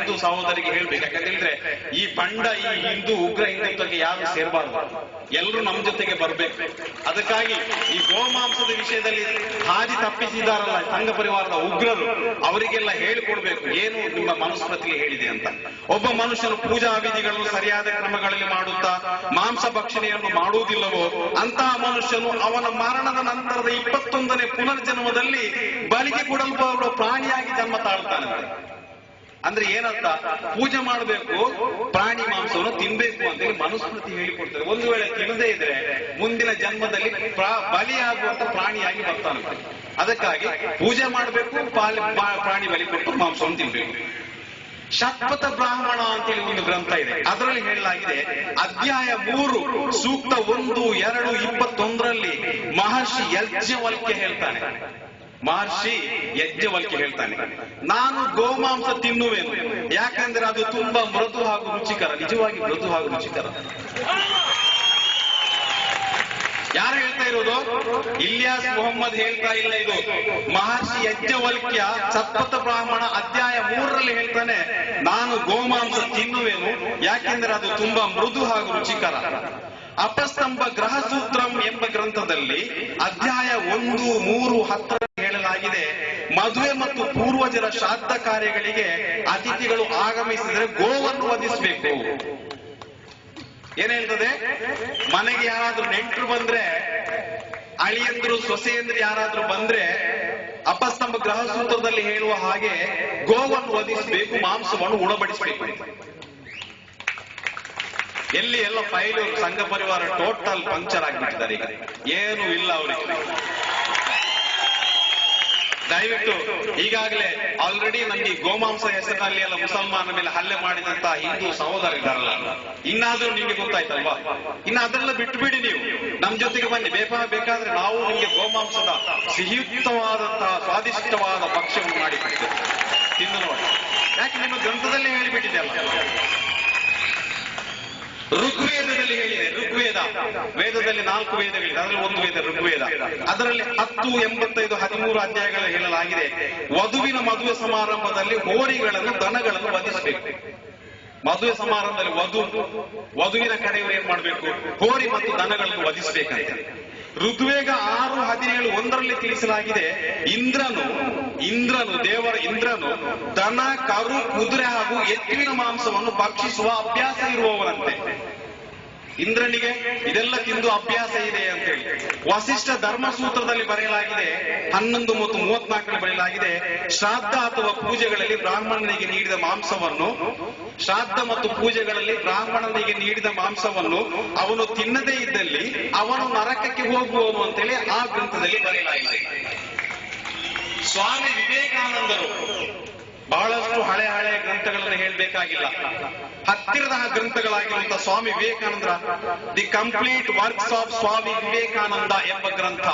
ಹಿಂದೂ ಸಹೋದರಿಗೆ ಹೇಳ್ಬೇಕು. ಯಾಕಂತೇಳಿದ್ರೆ ಈ ಬಂಡ ಈ ಹಿಂದೂ ಉಗ್ರ ಹಿಂದುತ್ವಕ್ಕೆ ಯಾರು ಸೇರಬಾರ್ದು, ಎಲ್ಲರೂ ನಮ್ಮ ಜೊತೆಗೆ ಬರ್ಬೇಕು. ಅದಕ್ಕಾಗಿ ಈ ಗೋಮಾಂಸದ ವಿಷಯದಲ್ಲಿ ಹಾದಿ ತಪ್ಪಿಸಿದಾರಲ್ಲ ಸಂಘ ಪರಿವಾರದ ಉಗ್ರರು, ಅವರಿಗೆಲ್ಲ ಹೇಳಿಕೊಡ್ಬೇಕು ಏನು ನಿಮ್ಮ ಮನುಸ್ಮೃತಿಗೆ ಹೇಳಿದೆ ಅಂತ. ಒಬ್ಬ ಮನುಷ್ಯನು ಪೂಜಾ ವಿಧಿಗಳನ್ನು ಸರಿಯಾದ ಕ್ರಮಗಳಲ್ಲಿ ಮಾಡುತ್ತಾ ಮಾಂಸ ಭಕ್ಷಣೆಯನ್ನು ಮಾಡುವುದಿಲ್ಲವೋ ಅಂತಹ ಮನುಷ್ಯನು ಅವನ ಮರಣದ ನಂತರದ 21ನೇ ಪುನರ್ಜನ್ಮದಲ್ಲಿ ಬಲಿಗೆ ಕೊಡಲ್ಪಡುವ ಪ್ರಾಣಿಯಾಗಿ ಜನ್ಮ ತಾಳ್ತಾನೆ. ಅಂದ್ರೆ ಏನಂತ, ಪೂಜೆ ಮಾಡಬೇಕು, ಪ್ರಾಣಿ ಮಾಂಸವನ್ನು ತಿನ್ಬೇಕು ಅಂತೇಳಿ ಮನುಸ್ಮೃತಿ ಹೇಳಿಕೊಡ್ತಾರೆ. ಒಂದು ವೇಳೆ ತಿಳಿದೇ ಇದ್ರೆ ಮುಂದಿನ ಜನ್ಮದಲ್ಲಿ ಬಲಿಯಾಗುವಂತ ಪ್ರಾಣಿಯಾಗಿ ಬರ್ತಾನೆ. ಅದಕ್ಕಾಗಿ ಪೂಜೆ ಮಾಡಬೇಕು, ಪ್ರಾಣಿ ಬಲಿ ಕೊಟ್ಟು ಮಾಂಸವನ್ನು ತಿನ್ಬೇಕು. ಶತಪಥ ಬ್ರಾಹ್ಮಣ ಅಂತೇಳಿ ಒಂದು ಗ್ರಂಥ ಇದೆ, ಅದರಲ್ಲಿ ಹೇಳಲಾಗಿದೆ ಅಧ್ಯಾಯ 3 ಸೂಕ್ತ 1, 2, 21ರಲ್ಲಿ ಮಹರ್ಷಿ ಯಜ್ಞವಲ್ಕ್ಯ ಹೇಳ್ತಾನೆ. ನಾನು ಗೋಮಾಂಸ ತಿನ್ನುವೆನು, ಯಾಕಂದ್ರೆ ಅದು ತುಂಬಾ ಮೃದು ಹಾಗೂ ರುಚಿಕರ. ನಿಜವಾಗಿ ಮೃದು ಹಾಗೂ ರುಚಿಕರ. ಯಾರು ಹೇಳ್ತಾ ಇರೋದು? ಇಲಿಯಾಸ್ ಮೊಹಮ್ಮದ್ ಹೇಳ್ತಾ ಇಲ್ಲ, ಇದು ಮಹರ್ಷಿ ಯಜ್ಞವಲ್ಕ್ಯ ಶತಪಥ ಬ್ರಾಹ್ಮಣ ಅಧ್ಯಾಯ 3ರಲ್ಲಿ ಹೇಳ್ತಾನೆ, ನಾನು ಗೋಮಾಂಸ ತಿನ್ನುವೆನು ಯಾಕೆಂದ್ರೆ ಅದು ತುಂಬಾ ಮೃದು ಹಾಗೂ ರುಚಿಕರ. ಅಪಸ್ತಂಭ ಗ್ರಹ ಸೂತ್ರಂ ಎಂಬ ಗ್ರಂಥದಲ್ಲಿ ಅಧ್ಯಾಯ 1, 3, 10 ಹೇಳಲಾಗಿದೆ, ಮದುವೆ ಮತ್ತು ಪೂರ್ವಜರ ಶ್ರಾದ್ದ ಕಾರ್ಯಗಳಿಗೆ ಅತಿಥಿಗಳು ಆಗಮಿಸಿದರೆ ಗೋವನ್ನು ವಧಿಸಬೇಕು. ಏನ್ ಹೇಳ್ತದೆ? ಮನೆಗೆ ಯಾರಾದ್ರೂ ನೆಂಟರು ಬಂದ್ರೆ, ಅಳಿಯಂದ್ರು ಸೊಸೆಯಂದ್ರು ಯಾರಾದ್ರೂ ಬಂದ್ರೆ ಅಪಸ್ತಂಭ ಗ್ರಹ ಸೂತ್ರದಲ್ಲಿ ಹೇಳುವ ಹಾಗೆ ಗೋವನ್ನು ವಧಿಸಬೇಕು, ಮಾಂಸವನ್ನು ಉಣಬಡಿಸಬೇಕು. ಎಲ್ಲಿ ಎಲ್ಲ ಫೈಲು ಸಂಘ ಪರಿವಾರ ಟೋಟಲ್ ಪಂಕ್ಚರ್ ಆಗಿಬಿಟ್ಟಿದ್ದಾರೆ. ಈಗ ಏನು ಇಲ್ಲ ಅವರಿಗೆ. ದಯವಿಟ್ಟು ಈಗಾಗಲೇ ಆಲ್ರೆಡಿ ನಮ್ಗೆ ಗೋಮಾಂಸ ಹೆಸರಿನಲ್ಲಿ ಎಲ್ಲ ಮುಸಲ್ಮಾನ ಮೇಲೆ ಹಲ್ಲೆ ಮಾಡಿದಂತ ಹಿಂದೂ ಸಹೋದರಿದ್ದಾರಲ್ಲ, ಇನ್ನಾದ್ರೂ ನಿಮ್ಗೆ ಗೊತ್ತಾಯ್ತಲ್ವಾ? ಇನ್ನು ಅದೆಲ್ಲ ಬಿಟ್ಟುಬಿಡಿ, ನೀವು ನಮ್ ಜೊತೆಗೆ ಬನ್ನಿ. ಬೇಕಾದ್ರೆ ನಾವು ನಿಮ್ಗೆ ಗೋಮಾಂಸದ ಸಿಹಿಯುಕ್ತವಾದಂತಹ ಸ್ವಾದಿಷ್ಟವಾದ ಭಕ್ಷ್ಯವನ್ನು ಮಾಡಿಕೊಡ್ತೇವೆ, ತಿಂದು ನೋಡಿ. ಯಾಕೆ ನಿಮ್ಮ ಗ್ರಂಥದಲ್ಲೇ ಹೇಳಿಬಿಟ್ಟಿದೆ ಅಲ್ಲ. ಋಗ್ವೇದದಲ್ಲಿ ಹೇಳಿದೆ, ವೇದದಲ್ಲಿ 4 ವೇದಗಳಿದೆ, ಅದರಲ್ಲಿ ಒಂದು ವೇದ ಋಗ್ವೇದ. ಅದರಲ್ಲಿ 10, 85, 13 ಅಧ್ಯಾಯಗಳು ಹೇಳಲಾಗಿದೆ, ವಧುವಿನ ಮದುವೆ ಸಮಾರಂಭದಲ್ಲಿ ಹೋರಿಗಳನ್ನು ದನಗಳನ್ನು ವಧಿಸಬೇಕು. ಮದುವೆ ಸಮಾರಂಭದಲ್ಲಿ ವಧುವಿನ ಕಡೆಯವರು ಏನ್ ಮಾಡಬೇಕು? ಹೋರಿ ಮತ್ತು ದನಗಳನ್ನು ವಧಿಸಬೇಕಂತ. ಋಗ್ವೇದ 6:17 ಒಂದರಲ್ಲಿ ತಿಳಿಸಲಾಗಿದೆ, ದೇವರ ಇಂದ್ರನು ದನ, ಕರು, ಕುದುರೆ ಹಾಗೂ ಎತ್ತಿನ ಮಾಂಸವನ್ನು ಭಕ್ಷಿಸುವ ಅಭ್ಯಾಸ ಇರುವವರಂತೆ. ಇಂದ್ರನಿಗೆ ಇದೆಲ್ಲ ತಿಂದು ಅಭ್ಯಾಸ ಇದೆ ಅಂತೇಳಿ ವಸಿಷ್ಠ ಧರ್ಮಸೂತ್ರದಲ್ಲಿ ಬರೆಯಲಾಗಿದೆ. 11 ಮತ್ತು 34 ಬರೆಯಲಾಗಿದೆ, ಶ್ರಾದ್ದ ಅಥವಾ ಪೂಜೆಗಳಲ್ಲಿ ಬ್ರಾಹ್ಮಣನಿಗೆ ನೀಡಿದ ಮಾಂಸವನ್ನು ಅವನು ತಿನ್ನದೇ ಇದ್ದಲ್ಲಿ ಅವನು ನರಕಕ್ಕೆ ಹೋಗುವವನು ಅಂತೇಳಿ ಆ ಗ್ರಂಥದಲ್ಲಿ ಬರೆಯಲಾಗಿದೆ. ಸ್ವಾಮಿ ವಿವೇಕಾನಂದರು ಬಹಳಷ್ಟು ಹಳೆ ಗ್ರಂಥಗಳನ್ನು ಹೇಳಬೇಕಾಗಿಲ್ಲ, ಹತ್ತಿರದ ಗ್ರಂಥಗಳಾಗಿರುವಂತಹ ಸ್ವಾಮಿ ವಿವೇಕಾನಂದರ the complete works of Swami Vivekananda ಎಂಬ ಗ್ರಂಥ